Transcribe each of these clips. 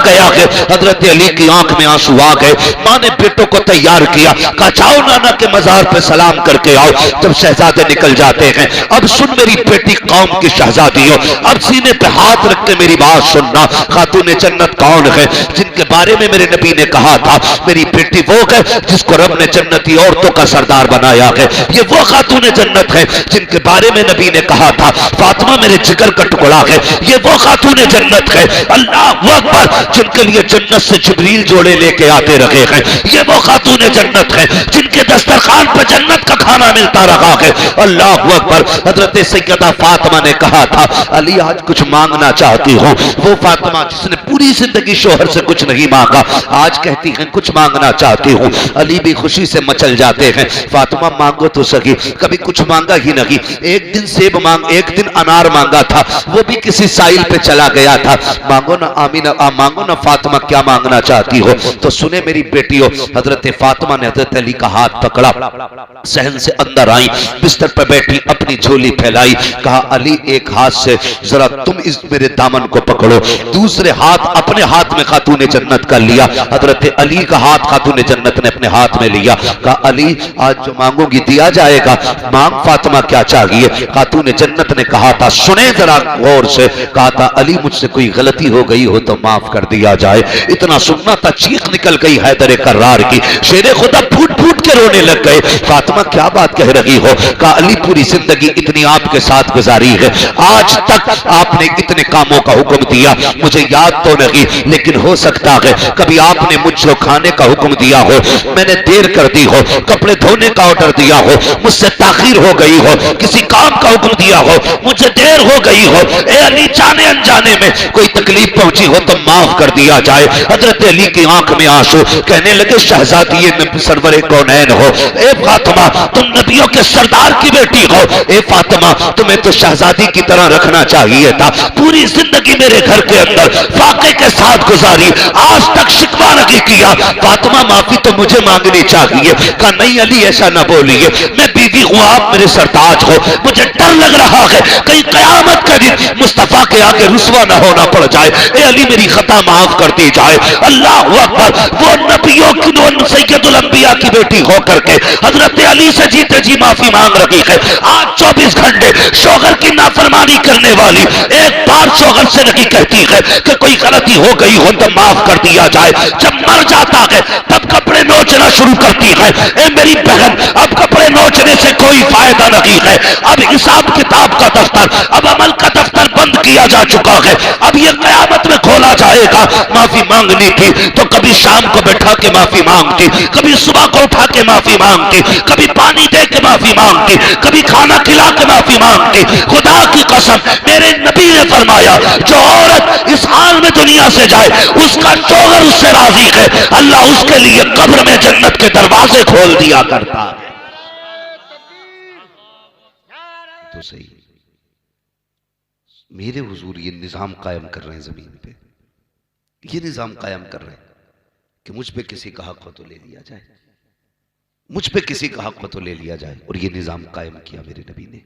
गया कि हजरत अली की आंख में आंसू आ गए। माँ ने बेटों को तैयार किया, कहा जाओ नाना के मजार पे सलाम करके आओ। जब शहजादे निकल जाते हैं, अब सुन मेरी बेटी कौम की शहजादी हो, अब सीने पे हाथ रख के मेरी बात सुनना। खातून जन्नत कौन है जिनके बारे में मेरे नबी ने कहा था मेरी बेटी वो है जिसको रब ने जन्नती औरतों का सरदार बनाया है। ये वो खातून जन्नत है जिनके बारे में नबी ने कहा था फातिमा मेरे जिगर का टुकड़ा है। ये वो खातून जन्नत है अल्लाह अकबर जिनके लिए जन्नत से जिब्रील जोड़े लेके आते रहे हैं। ये वो खातून जन्नत है जिनके दस्तरखान पर जन्नत का खाना मिलता रहा है। अल्लाह अकबर। हजरत सैयदा फातिमा ने कहा था अली आज कुछ मांगना चाहती हूँ। वो फातिमा जिसने पूरी जिंदगी शोहर से कुछ नहीं मांगा आज कहती है कुछ मांगना चाहती हूँ। अली भी खुशी से मचल जाते हैं। फातिमा मांगो तो सही, कभी कुछ मांगा ही नहीं। एक दिन सेब मांग, एक दिन अनार मांगा था, वो भी किसी साइल पे चला गया था। मांगो ना आमीना, मांगो ना फातिमा क्या मांगना चाहती हो। तो सुने मेरी बेटियों, हजरत फातिमा ने हजरत अली का हाथ पकड़ा, सहन से अंदर आई, बिस्तर पर बैठी अपनी झोली फैलाई, कहा अली एक हाथ से जरा तुम इस मेरे दामन को पकड़ो, दूसरे हाथ अपने हाथ में खातून जन्नत का लिया। हजरत अली का हाथ खातून जन्नत ने अपने हाथ में लिया, कहा अली आज जो मांगोगी दिया जाएगा, मांग फातिमा क्या चाहिए। खातून जन्नत ने कहा था सुने जरा गौर से, कहा था अली मुझसे कोई गलती हो गई हो तो माफ कर दिया जाए। इतना सुनना था चीख निकल गई हैदर कर्रार की, शेरे खुदा फूट फूट के रोने लग गए। फातिमा क्या बात कह रही हो। कहा अली पूरी जिंदगी इतनी आपके साथ गुजारी है, आज तक आपने इतने कामों का हुक्म दिया मुझे याद तो नहीं, लेकिन हो सकता है कभी आपने मुझको खाने का हुक्म दिया हो, मैंने देर कर दी हो, कपड़े धोने का ऑर्डर दिया हो, मुझसे ताखीर हो गई हो, किसी काम का हुक्म दिया हो, मुझे देर हो गई हो। ए अली जाने अनजाने में कोई तकलीफ पहुंची हो तो माफ कर दिया जाए। हजरत अली की आंख में आंसू, कहने लगे शहजादी सरवरे कौनैन हो, ए फातिमा तुम नबियों के सरदार की बेटी हो, ए फातिमा तुम्हें तो शहजादी की तरह रखना चाहिए था। पूरी जिंदगी मेरे घर के अंदर फाके के साथ गुजारी, आज तक शिकवा नहीं किया। फातिमा माफी तो मुझे मांगनी चाहिए। कहा नहीं अली ऐसा ना बोलिए, मैं बीवी हूं आप मेरे सरताज हो, मुझे डर लग रहा है कहीं कयामत के दिन मुस्तफा के आगे रुसवा ना होना पड़ जाए। ए अली मेरी खता माफ कर दी जाए। अल्लाह अकबर। वो नबियों की सैयदुल अंबिया की बेटी होकर के हजरत अली से जीते जी माफी मांग रही है। आज 24 घंटे शोहर की नाफरमानी करने वाली एक बार शोहर से नहीं कहती है कि कोई गलती हो गई हो तो माफ कर दिया जाए। जब मर जाता है तब कपड़े नोचना शुरू करती है। ए मेरी बहन अब कपड़े नोचने से कोई फायदा नहीं है। अब हिसाब किताब का दफ्तर, अब अमल का दफ्तर बंद किया जा चुका है। अब ये कयामत में खोला जाएगा। माफी मांगनी थी तो कभी शाम को बैठा के माफी मांगती, कभी सुबह को उठा के माफी मांगती, कभी पानी दे के माफी मांगती, कभी खाना खिला के माफी मांगती। खुदा की कसम मेरे नबी ने फरमाया जो औरत इस हाल में दुनिया से जाए उसका शौहर उससे राजी है, अल्लाह उसके लिए कब्र में जन्नत के दरवाजे खोल दिया करता है। तो सही मेरे हुजूर ये निजाम कायम कर रहे हैं जमीन पे, ये निजाम कायम कर रहे हैं कि मुझ पे किसी का हक हो तो ले लिया जाए, मुझ पे किसी का हक हो तो ले लिया जाए। और ये निजाम कायम किया मेरे नबी ने।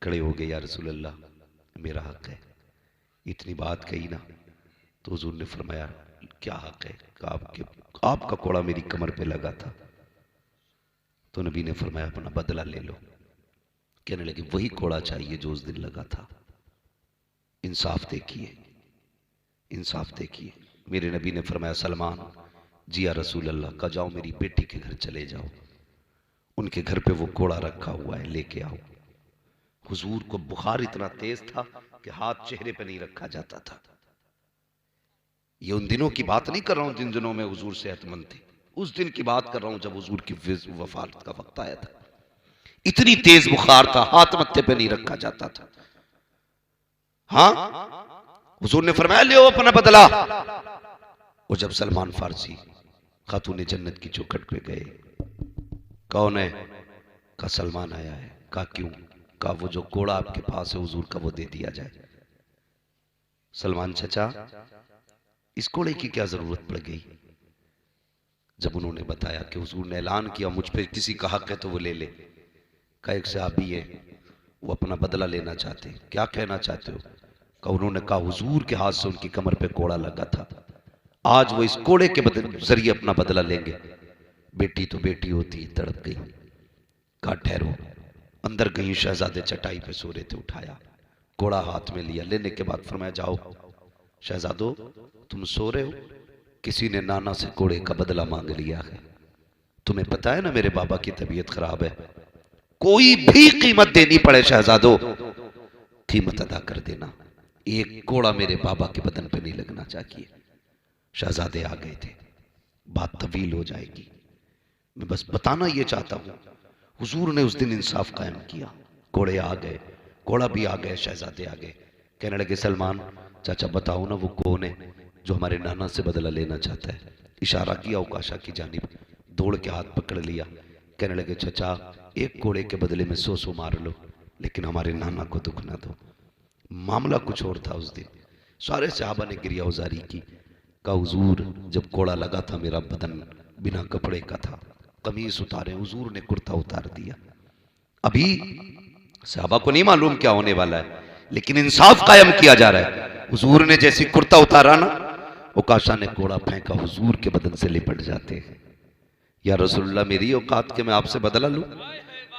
खड़े हो गए या रसूल अल्लाह मेरा हक है। इतनी बात कही ना तो हुजूर ने फरमाया क्या हक है। आपका कोड़ा मेरी कमर पे लगा था। तो नबी ने फरमाया अपना बदला ले लो। कहने लगे वही कोड़ा चाहिए जो उस दिन लगा था। इंसाफ देखिए, इंसाफ देखिए। मेरे नबी ने फरमाया सलमान जी या रसूल अल्लाह का जाओ मेरी बेटी के घर चले जाओ, उनके घर पे वो कोड़ा रखा हुआ है लेके आओ। हुजूर को बुखार इतना तेज था कि हाथ चेहरे पे नहीं रखा जाता था। ये उन दिनों की बात नहीं कर रहा हूं जिन दिनों में हुजूर सेहतमंद थे, उस दिन की बात कर रहा हूं जब हुजूर की वफात का वक्त आया था। इतनी तेज बुखार था, हाथ मत्थे पे नहीं रखा जाता था। हाँ हुजूर ने फरमाया ले अपना बदला। और जब सलमान फारसी खातून जन्नत की चौखट पे गए, कौन है? का सलमान आया है। का क्यों? का वो जो कोड़ा आपके पास है हुजूर का वो दे दिया जाए। सलमान चचा इस कोड़े की क्या जरूरत पड़ गई? जब उन्होंने बताया कि हुजूर ने ऐलान किया मुझ पे किसी का हक है तो वो ले ले। का एक सहाबी है वो अपना बदला लेना चाहते, क्या कहना चाहते हो? का उन्होंने कहा हुजूर के हाथ से उनकी कमर पे कोड़ा लगा था, आज वो इस कोड़े के जरिए अपना बदला लेंगे। बेटी तो बेटी होती, तड़प गई। कहा ठहरो। अंदर गई, शहजादे चटाई पे सो रहे थे, उठाया, कोड़ा हाथ में लिया। लेने के बाद फरमाया जाओ शहजादो तुम सो रहे हो, किसी ने नाना से कोड़े का बदला मांग लिया है। तुम्हें पता है ना मेरे बाबा की तबीयत खराब है, कोई भी कीमत देनी पड़े शहजादो, कीमत अदा कर देना, एक कोड़ा मेरे बाबा के बदन पे नहीं लगना चाहिए। शहजादे आ गए थे, बात तवील हो जाएगी, मैं बस बताना ये चाहता हूं। हुजूर ने उस दिन इंसाफ कायम किया। घोड़े आ गए, घोड़ा भी आ गए, शहजादे आ गए। कहने लगे सलमान चाचा बताओ ना वो कौन है जो हमारे नाना से बदला लेना चाहता है। इशारा किया उकाशा की जानिब, दौड़ के हाथ पकड़ लिया। कहने लगे चाचा एक घोड़े के बदले में 100 मार लो, लेकिन हमारे नाना को दुख ना दो। मामला कुछ और था उस दिन। सारे सहाबा ने गिरिया उजारी की। कहा हुजूर जब कोड़ा लगा था मेरा बदन बिना कपड़े का था, कमीज उतारे, हुजूर ने कुर्ता उतार दिया। अभी सहाबा को नहीं मालूम क्या होने वाला है, लेकिन इंसाफ कायम किया जा रहा है। हुजूर ने जैसी कुर्ता उतारा ना, उकाशा ने कोड़ा फेंका, हुजूर के बदन से लिपट जाते हैं। या रसूलुल्लाह मेरी औकात के मैं आपसे बदला लूं?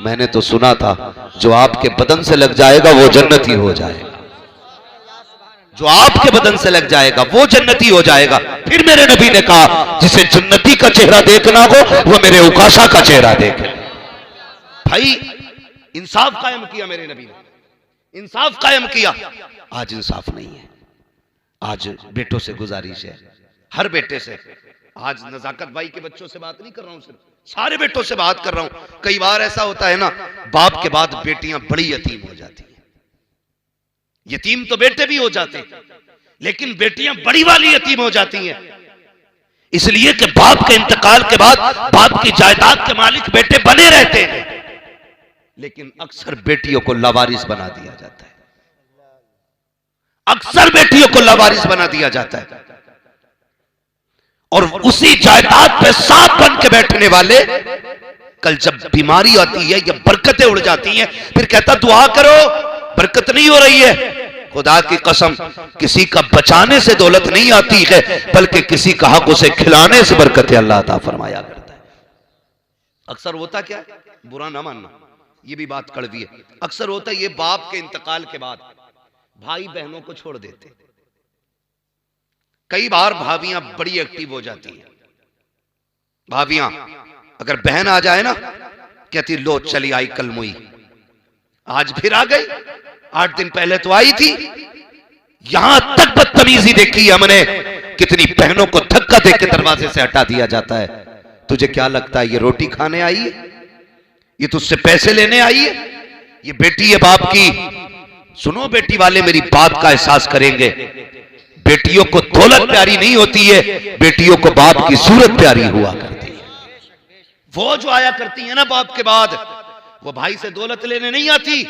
मैंने तो सुना था जो आपके बदन से लग जाएगा वो जन्नती हो जाएगा, जो आपके बदन से लग जाएगा वो जन्नती हो जाएगा। फिर मेरे नबी ने कहा जिसे जन्नती का चेहरा देखना हो वो मेरे उकाशा का चेहरा देखे। भाई इंसाफ कायम किया मेरे नबी ने, इंसाफ कायम किया। आज इंसाफ नहीं है। आज बेटों से गुजारिश है, हर बेटे से। आज नजाकत भाई के बच्चों से बात नहीं कर रहा हूं, सिर्फ सारे बेटों से बात कर रहा हूं। कई बार ऐसा होता है ना, बाप के बाद बेटियां बड़ी यतीम हो जाती हैं। यतीम तो बेटे भी हो जाते हैं, लेकिन बेटियां बड़ी वाली यतीम हो जाती हैं, इसलिए कि बाप के इंतकाल के बाद बाप की जायदाद के मालिक बेटे बने रहते हैं, लेकिन अक्सर बेटियों को लावारिस बना दिया जाता है। अक्सर बेटियों को लावारिस बना दिया जाता है, और उसी जायदाद पे सांप बन के बैठने वाले कल जब बीमारी आती है या बरकतें उड़ जाती हैं, फिर कहता दुआ करो बरकत नहीं हो रही है। खुदा की कसम किसी का बचाने से दौलत नहीं आती है, बल्कि किसी का हक उसे खिलाने से बरकतें अल्लाह अता फरमाया करता है। अक्सर होता क्या है, बुरा ना मानना, ये भी बात कड़वी है। अक्सर होता है ये बाप के इंतकाल के बाद भाई बहनों को छोड़ देते। कई बार भाभियां बड़ी एक्टिव हो जाती हैं। भाभियां अगर बहन आ जाए ना, कहती लो चली आई कल मुई, आज फिर आ गई, 8 दिन पहले तो आई थी। यहां तक बदतमीजी देखी हमने, कितनी बहनों को धक्का देकर दरवाजे से हटा दिया जाता है। तुझे क्या लगता है ये रोटी खाने आई है, ये तुझसे पैसे लेने आई है? ये बेटी है बाप की। सुनो बेटी वाले मेरी बात का एहसास करेंगे, बेटियों को दौलत प्यारी नहीं होती है, बेटियों को बाप की सूरत प्यारी हुआ करती है। वो जो आया करती है ना बाप के बाद, वो भाई से दौलत लेने नहीं आती।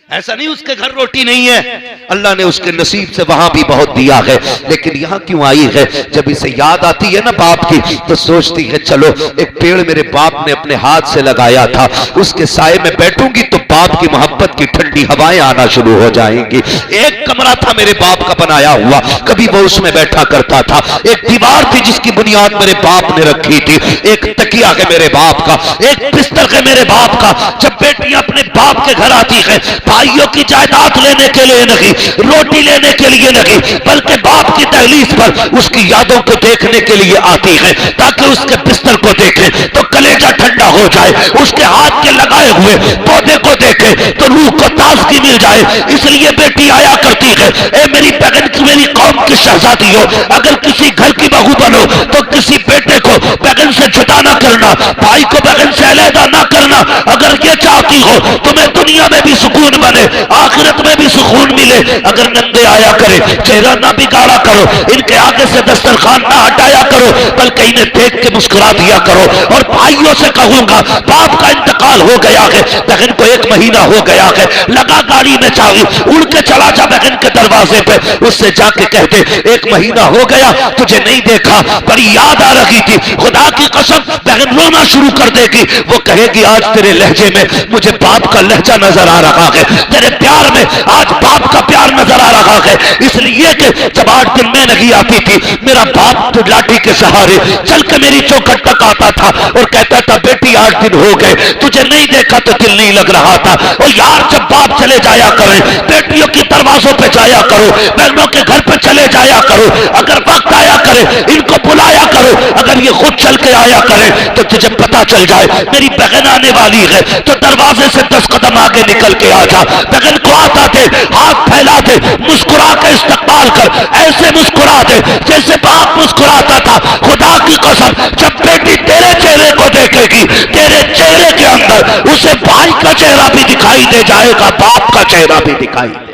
ऐसा नहीं उसके घर रोटी नहीं है, अल्लाह ने उसके नसीब से वहां भी बहुत दिया है, लेकिन यहां क्यों आई है? जब इसे याद आती है ना बाप की, तो सोचती है चलो एक पेड़ मेरे बाप ने अपने हाथ से लगाया था, उसके साए में बैठूंगी तो बाप की मोहब्बत की ठंडी हवाएं आना शुरू हो जाएंगी। एक कमरा था मेरे बाप का बनाया हुआ, कभी वो उसमें बैठा करता था। एक दीवार थी जिसकी बुनियाद मेरे बाप ने रखी थी। एक तकिया है मेरे बाप का, एक बिस्तर है मेरे बाप का। जब बेटियां अपने बाप के घर आती है, भाइयों की जायदाद लेने के लिए नहीं, रोटी लेने के लिए नहीं, बल्कि बाप की दहलीज पर उसकी यादों को देखने के लिए आती है, ताकि उसके बिस्तर को देखे तो कलेजा ठंडा हो जाए, उसके हाथ के लगाए हुए पौधे को देखे तो रूह को ताजगी मिल जाए। इसलिए बेटी आया करती है। ए मेरी बहन की, मेरी कौम की शहजादी हो, अगर किसी घर की बहू बनो तो किसी बेटे को बहन से जुदा ना करना, भाई को बहन से अलहदा ना करना। अगर ये चाहती हो तुम्हें दुनिया में भी सुकून बने, आखिरत में भी सुकून मिले, अगर नंगे आया करे, चेहरा ना बिगाड़ा करो, इनके आगे से दस्तरखान ना हटाया करो, बल्कि इन्हें देख के मुस्कुरा दिया करो। और भाइयों से कहूंगा बाप का इंतकाल हो गया है, बहन को 1 महीना हो गया है, लगा गाड़ी में चाबी, उड़ के चला जा बहन के दरवाजे पे, उससे जाके कहते 1 महीना हो गया तुझे नहीं देखा, बड़ी याद आ रही थी। खुदा की कसम बहन रोना शुरू कर देगी। वो कहेगी आज तेरे लहजे में मुझे बाप का लहजा नजर आ रहा है, तेरे प्यार में आज बाप का प्यार नजर आ रहा है। इसलिए कि जब 8 दिन में नहीं आती थी, मेरा बाप तो लाठी के सहारे चल के मेरी चौखट तक आता था और कहता था बेटी 8 दिन हो गए तुझे नहीं देखा तो दिल नहीं लग रहा था। और यार जब बाप चले जाया करें बेटियों के दरवाजों पे जाया करो, बहनों के घर पे चले जाया करो, अगर वक्त आया करे इनको बुलाया करो, अगर ये खुद चल के आया करे तो तुझे पता चल जाए मेरी बहन आने वाली है तो दरवाजे से 10 कदम आगे निकल के आ जा। बहन को आता थे हाथ फैला दे मुस्कुरा के इस्तकबाल कर, ऐसे मुस्कुरा दे जैसे बाप मुस्कुराता था। खुदा की कसम जब बेटी तेरे चेहरे को देखेगी तेरे चेहरे के अंदर उसे भाई का चेहरा भी दिखाई दे जाएगा, बाप का चेहरा भी दिखाई